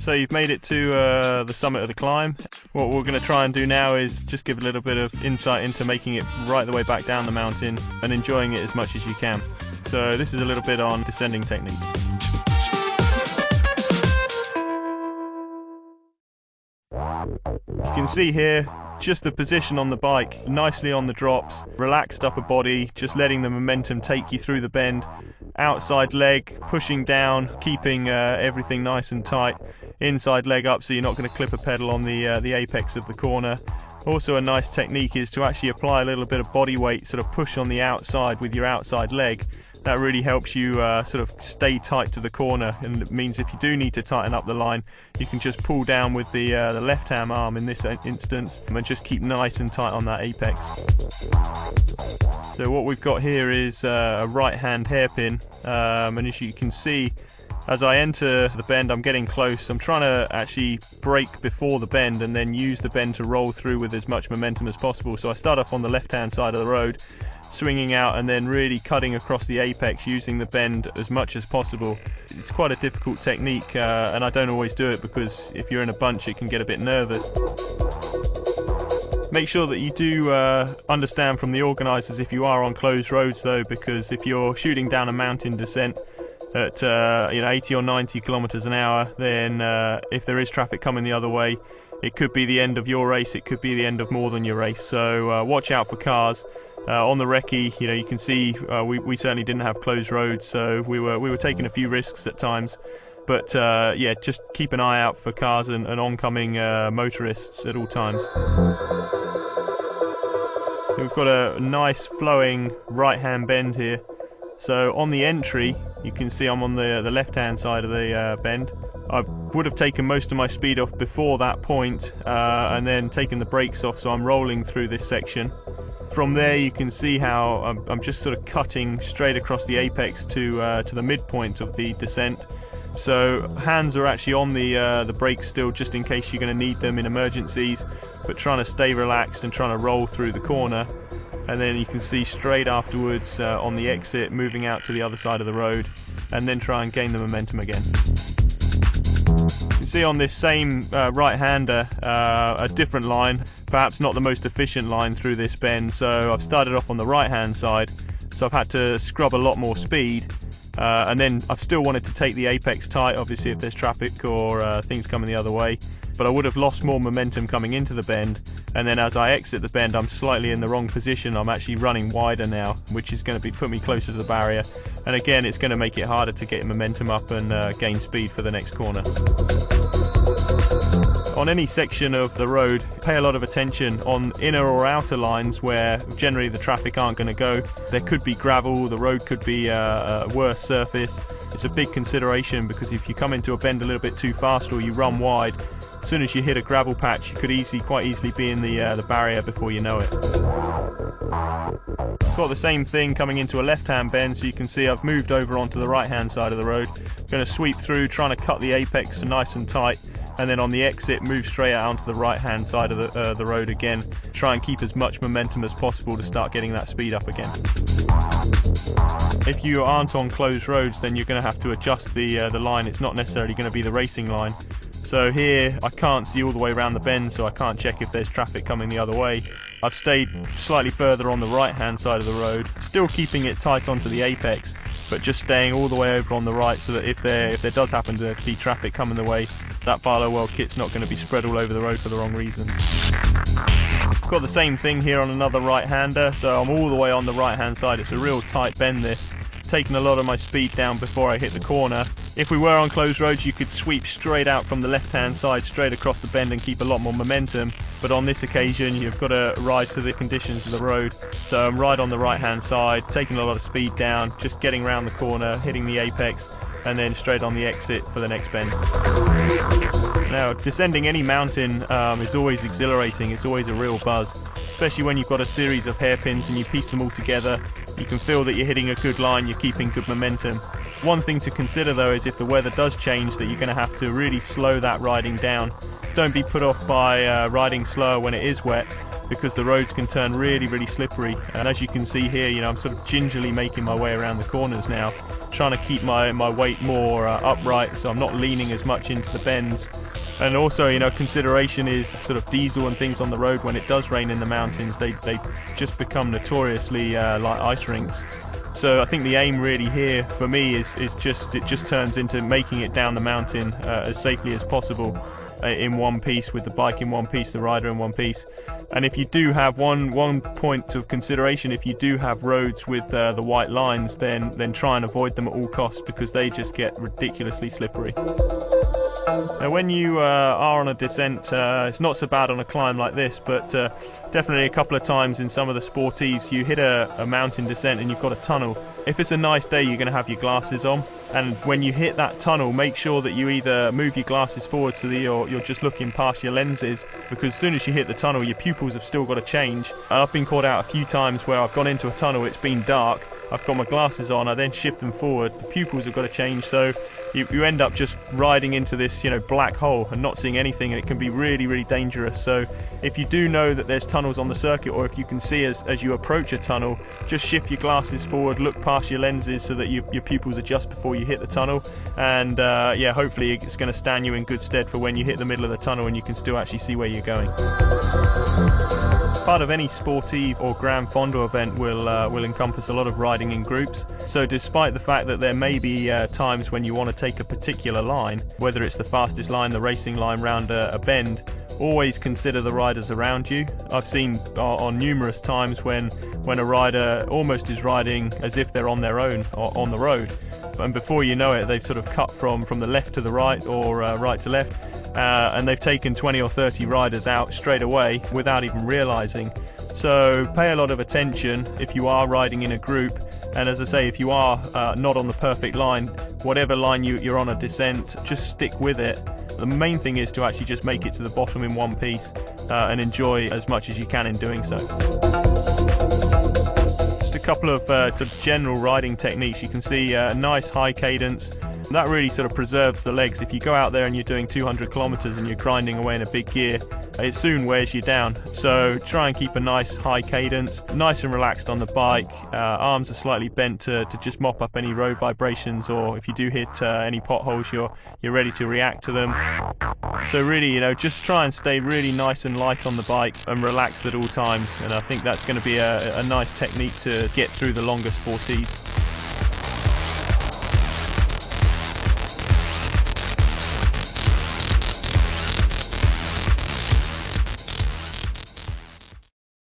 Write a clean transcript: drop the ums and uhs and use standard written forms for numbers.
So you've made it to the summit of the climb. What we're going to try and do now is just give a little bit of insight into making it right the way back down the mountain and enjoying it as much as you can. So this is a little bit on descending technique. You can see here just the position on the bike, nicely on the drops, relaxed upper body, just letting the momentum take you through the bend, outside leg pushing down, keeping everything nice and tight, inside leg up so you're not going to clip a pedal on the apex of the corner. Also a nice technique is to actually apply a little bit of body weight, sort of push on the outside with your outside leg. That really helps you sort of stay tight to the corner, and it means if you do need to tighten up the line, you can just pull down with the left hand arm in this instance and just keep nice and tight on that apex. So what we've got here is a right hand hairpin, and as you can see, as I enter the bend I'm getting close. I'm trying to actually brake before the bend and then use the bend to roll through with as much momentum as possible. So I start off on the left hand side of the road, swinging out and then really cutting across the apex using the bend as much as possible. It's quite a difficult technique and I don't always do it because if you're in a bunch it can get a bit nervous. Make sure that you do understand from the organisers if you are on closed roads though, because if you're shooting down a mountain descent at 80 or 90 kilometers an hour, then if there is traffic coming the other way, it could be the end of your race, it could be the end of more than your race. So watch out for cars. On the recce, you can see we certainly didn't have closed roads, so we were taking a few risks at times. But yeah, just keep an eye out for cars and oncoming motorists at all times. We've got a nice flowing right hand bend here. So on the entry, you can see I'm on the left hand side of the bend. I would have taken most of my speed off before that point and then taken the brakes off, so I'm rolling through this section. From there you can see how I'm just sort of cutting straight across the apex to the midpoint of the descent. So hands are actually on the brakes still, just in case you're going to need them in emergencies, but trying to stay relaxed and trying to roll through the corner. And then you can see straight afterwards on the exit, moving out to the other side of the road, and then try and gain the momentum again. You can see on this same right-hander a different line, perhaps not the most efficient line through this bend. So I've started off on the right-hand side, so I've had to scrub a lot more speed, and then I've still wanted to take the apex tight, obviously if there's traffic or things coming the other way, but I would have lost more momentum coming into the bend, and then as I exit the bend I'm slightly in the wrong position. I'm actually running wider now, which is going to put me closer to the barrier, and again it's going to make it harder to get momentum up and gain speed for the next corner. On any section of the road, pay a lot of attention on inner or outer lines where generally the traffic aren't going to go. There could be gravel, the road could be a worse surface. It's a big consideration because if you come into a bend a little bit too fast or you run wide, as soon as you hit a gravel patch you could quite easily be in the barrier before you know it. Got the same thing coming into a left-hand bend, so you can see I've moved over onto the right-hand side of the road. Going to sweep through, trying to cut the apex nice and tight, and then on the exit move straight out onto the right-hand side of the road again. Try and keep as much momentum as possible to start getting that speed up again. If you aren't on closed roads, then you're going to have to adjust the line. It's not necessarily going to be the racing line. So here I can't see all the way around the bend, so I can't check if there's traffic coming the other way. I've stayed slightly further on the right hand side of the road, still keeping it tight onto the apex, but just staying all the way over on the right so that if there does happen to be traffic coming the way, that Barlow kit's not going to be spread all over the road for the wrong reasons. Got the same thing here on another right-hander, so I'm all the way on the right-hand side. It's a real tight bend this. Taking a lot of my speed down before I hit the corner. If we were on closed roads you could sweep straight out from the left-hand side straight across the bend and keep a lot more momentum, but on this occasion you've got to ride to the conditions of the road. So I'm right on the right-hand side, taking a lot of speed down, just getting around the corner, hitting the apex, and then straight on the exit for the next bend. Now, descending any mountain is always exhilarating. It's always a real buzz, especially when you've got a series of hairpins and you piece them all together. You can feel that you're hitting a good line, you're keeping good momentum. One thing to consider though is if the weather does change, that you're going to have to really slow that riding down. Don't be put off by riding slower when it is wet, because the roads can turn really slippery. And as you can see here, you know, I'm sort of gingerly making my way around the corners now, trying to keep my weight more upright, so I'm not leaning as much into the bends. And also, you know, consideration is sort of diesel and things on the road. When it does rain in the mountains, they just become notoriously like ice rinks. So I think the aim really here for me is just, it just turns into making it down the mountain as safely as possible in one piece, with the bike in one piece, the rider in one piece. And if you do have one point of consideration, if you do have roads with the white lines, then try and avoid them at all costs, because they just get ridiculously slippery. Now, when you are on a descent, it's not so bad on a climb like this, but definitely a couple of times in some of the Sportives, you hit a mountain descent and you've got a tunnel. If it's a nice day, you're going to have your glasses on, and when you hit that tunnel, make sure that you either move your glasses forward so that you're just looking past your lenses, because as soon as you hit the tunnel, your pupils have still got to change. And I've been caught out a few times where I've gone into a tunnel, it's been dark, I've got my glasses on, I then shift them forward, the pupils have got to change, so you end up just riding into this, you know, black hole and not seeing anything, and it can be really dangerous. So if you do know that there's tunnels on the circuit, or if you can see as you approach a tunnel, just shift your glasses forward, look past your lenses so that your pupils adjust before you hit the tunnel, and yeah, hopefully it's going to stand you in good stead for when you hit the middle of the tunnel and you can still actually see where you're going. Part of any Sportive or Gran Fondo event will encompass a lot of riding in groups. So despite the fact that there may be times when you want to take a particular line, whether it's the fastest line, the racing line round a bend, always consider the riders around you. I've seen on numerous times when a rider almost is riding as if they're on their own or on the road, and before you know it, they've sort of cut from the left to the right, or right to left, and they've taken 20 or 30 riders out straight away without even realizing. So pay a lot of attention if you are riding in a group, and as I say, if you are not on the perfect line, whatever line you're on a descent, just stick with it. The main thing is to actually just make it to the bottom in one piece and enjoy as much as you can in doing so. Just a couple of sort of general riding techniques. You can see a nice high cadence. That really sort of preserves the legs. If you go out there and you're doing 200 kilometers and you're grinding away in a big gear, it soon wears you down. So try and keep a nice high cadence, nice and relaxed on the bike. Arms are slightly bent to just mop up any road vibrations, or if you do hit any potholes, you're ready to react to them. So really, you know, just try and stay really nice and light on the bike and relaxed at all times. And I think that's going to be a nice technique to get through the longer Sportives.